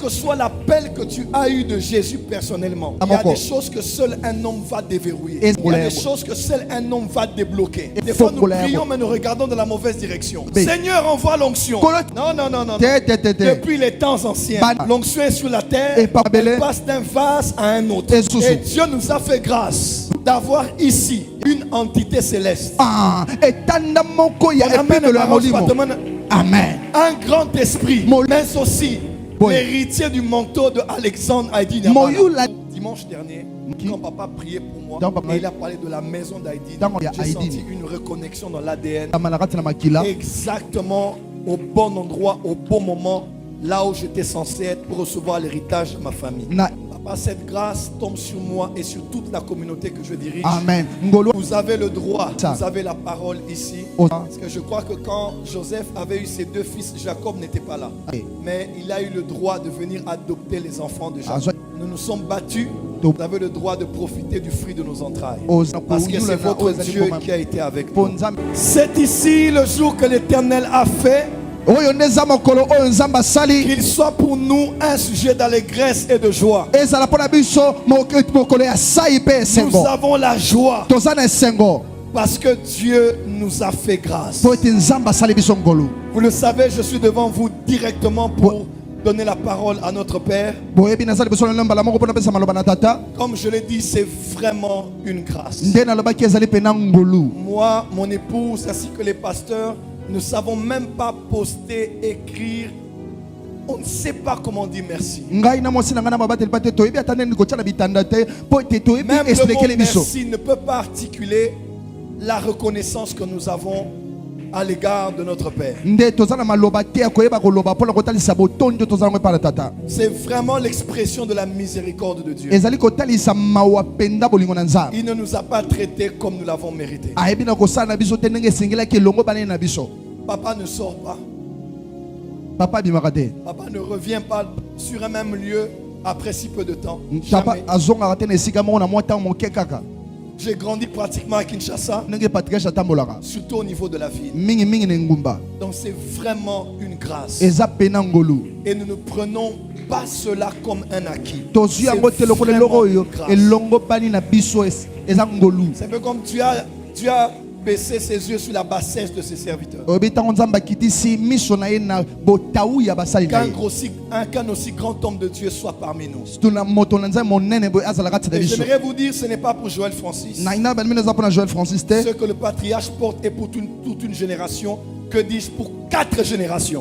que soit l'appel que tu as eu de Jésus personnellement, il y a des choses que seul un homme va déverrouiller. Il y a des choses que seul un homme va débloquer. Des fois nous prions mais nous regardons dans la mauvaise direction. Seigneur, envoie l'onction. Non, non, non, non. Depuis les temps anciens, l'onction est sur la terre. Elle passe d'un vase à un autre. Et Dieu nous a fait grâce d'avoir ici une entité céleste. Amen. Un grand esprit, mais aussi l'héritier du manteau de Alexandre Haïdine. Dimanche dernier, quand papa priait pour moi, et il a parlé de la maison d'Haïdine, j'ai senti une reconnexion dans l'ADN. Exactement au bon endroit, au bon moment, là où j'étais censé être pour recevoir l'héritage de ma famille. Papa, cette grâce tombe sur moi et sur toute la communauté que je dirige. Amen. Vous avez le droit, vous avez la parole ici. Parce que je crois que quand Joseph avait eu ses deux fils, Jacob n'était pas là. Mais il a eu le droit de venir adopter les enfants de Jacob. Nous nous sommes battus. Vous avez le droit de profiter du fruit de nos entrailles. Parce que c'est votre Dieu qui a été avec nous. C'est ici le jour que l'Éternel a fait. Qu'il soit pour nous un sujet d'allégresse et de joie. Nous avons la joie parce que Dieu nous a fait grâce. Vous le savez, je suis devant vous directement pour donner la parole à notre Père. Comme je l'ai dit, c'est vraiment une grâce. Moi, mon épouse ainsi que les pasteurs, nous ne savons même pas poster, écrire. On ne sait pas comment dire merci. Même le mot merci ne peut pas articuler la reconnaissance que nous avons à l'égard de notre Père. C'est vraiment l'expression de la miséricorde de Dieu. Il ne nous a pas traités comme nous l'avons mérité. Papa ne sort pas. Papa ne revient pas sur un même lieu après si peu de temps. Jamais. J'ai grandi pratiquement à Kinshasa, surtout au niveau de la ville. Donc c'est vraiment une grâce. Et nous ne prenons pas cela comme un acquis. C'est vraiment une grâce. C'est un peu comme tu as baisser ses yeux sur la bassesse de ses serviteurs. Qu'un aussi grand homme de Dieu soit parmi nous. Et j'aimerais vous dire, ce n'est pas pour Joël Francis. Ce que le patriarche porte est pour toute une génération. Que dis-je, pour 4 générations.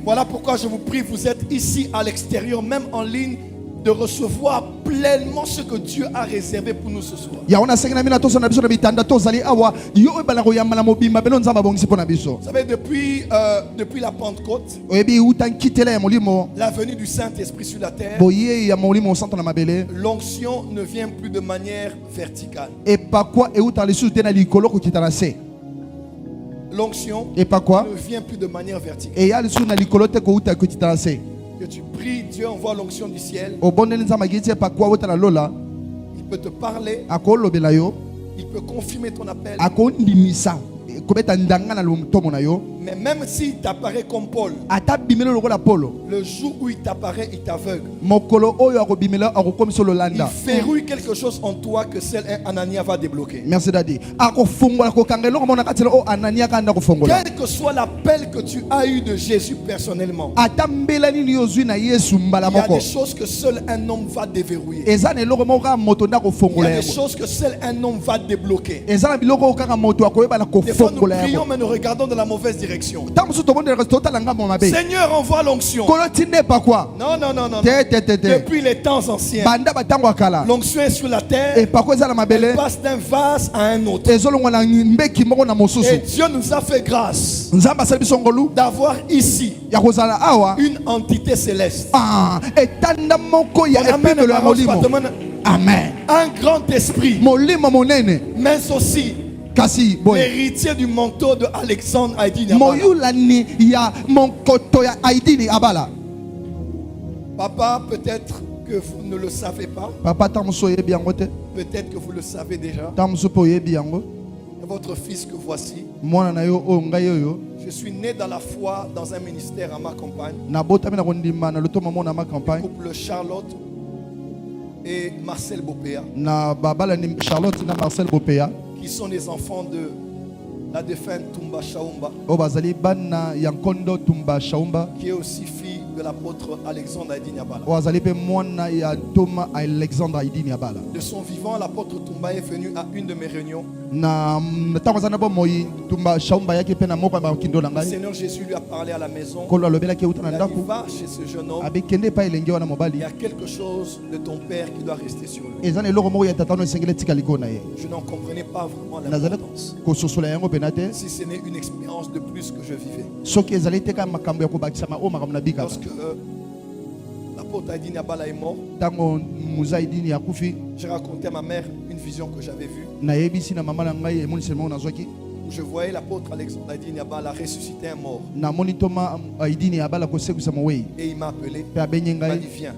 Voilà pourquoi je vous prie, vous êtes ici à l'extérieur, même en ligne, de recevoir pleinement ce que Dieu a réservé pour nous ce soir. Vous savez, depuis la Pentecôte, la venue du Saint-Esprit sur la terre, l'onction ne vient plus de manière verticale. L'onction ne vient plus de manière verticale. Que tu pries, Dieu envoie l'onction du ciel. Il peut te parler. Il peut confirmer ton appel. Mais même s'il t'apparaît comme Paul, le jour où il t'apparaît, il t'aveugle. Il verrouille quelque chose en toi que seul Anania va débloquer. Merci Daddy. Quel que soit l'appel que tu as eu de Jésus personnellement, il y a des choses que seul un homme va déverrouiller. Il y a des choses que seul un homme va débloquer. Des fois nous prions mais nous regardons dans la mauvaise direction. Seigneur, envoie l'onction. Non, non, non, non. Depuis les temps anciens, l'onction est sur la terre. Elle passe d'un vase à un autre. Et Dieu nous a fait grâce d'avoir ici une entité céleste. Amen. Un grand esprit, mais aussi l'héritier du manteau de Alexandre Haïdine. Papa, peut-être que vous ne le savez pas. Peut-être que vous le savez déjà. votre fils que voici. Je suis né dans la foi dans un ministère à ma campagne. Le couple Charlotte et Marcel Bopéa. Qui sont les enfants de la défunte Tumba Shaumba. Qui est aussi fille de l'apôtre Alexandre Aïdi Niabala. De son vivant, l'apôtre Tumba est venu à une de mes réunions. Le Seigneur Jésus lui a parlé à la maison. Il a dit, va chez ce jeune homme. Il y a quelque chose de ton père qui doit rester sur lui. Je n'en comprenais pas vraiment l'importance. Si ce n'est une expérience de plus que je vivais. Lorsque l'apôtre Aïdi Niabala est mort, j'ai raconté à ma mère une vision que j'avais vue. Je voyais l'apôtre Alexandre Aïdi Niabala ressusciter un mort. Et il m'a appelé. Il m'a dit viens.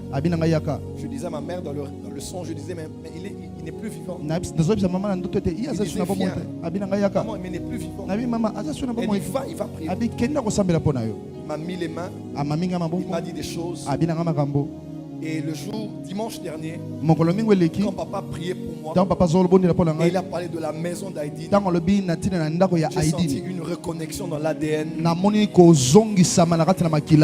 Je disais à ma mère dans le son, je disais mais il n'est plus vivant. Il disait viens. Maman, mais il n'est plus vivant. Elle dit il va prier. Il m'a mis les mains. Il m'a dit des choses. Et le jour, dimanche dernier, quand papa priait pour moi, et il a parlé de la maison d'Aïdi, j'ai senti une reconnexion dans l'ADN.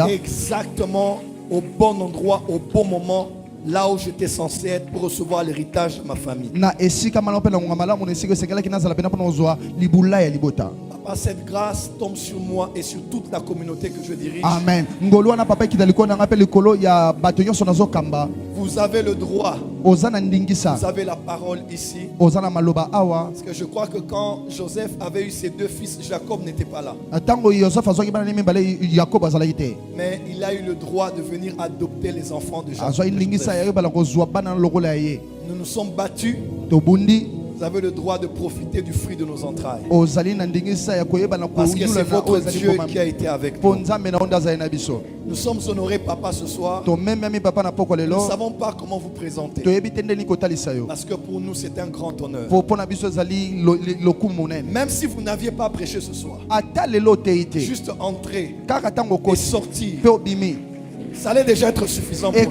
Exactement au bon endroit, au bon moment, là où j'étais censé être pour recevoir l'héritage de ma famille. Papa, cette grâce tombe sur moi et sur toute la communauté que je dirige. Amen. Vous avez le droit. Vous avez la parole ici. Parce que je crois que quand Joseph avait eu ses deux fils, Jacob n'était pas là. Mais il a eu le droit de venir adopter les enfants de Jacob. Nous nous sommes battus. Vous avez le droit de profiter du fruit de nos entrailles. Parce que c'est votre Dieu qui a été avec nous. Nous sommes honorés, papa, ce soir. Nous ne savons pas comment vous présenter. Parce que pour nous, c'est un grand honneur. Même si vous n'aviez pas prêché ce soir, juste entrer et sortir, ça allait déjà être suffisant pour nous.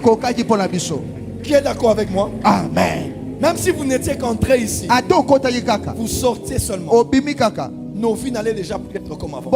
Qui est d'accord avec moi? Amen. Même si vous n'étiez qu'entré ici, vous sortez seulement. Nos vies n'allaient déjà plus être comme avant.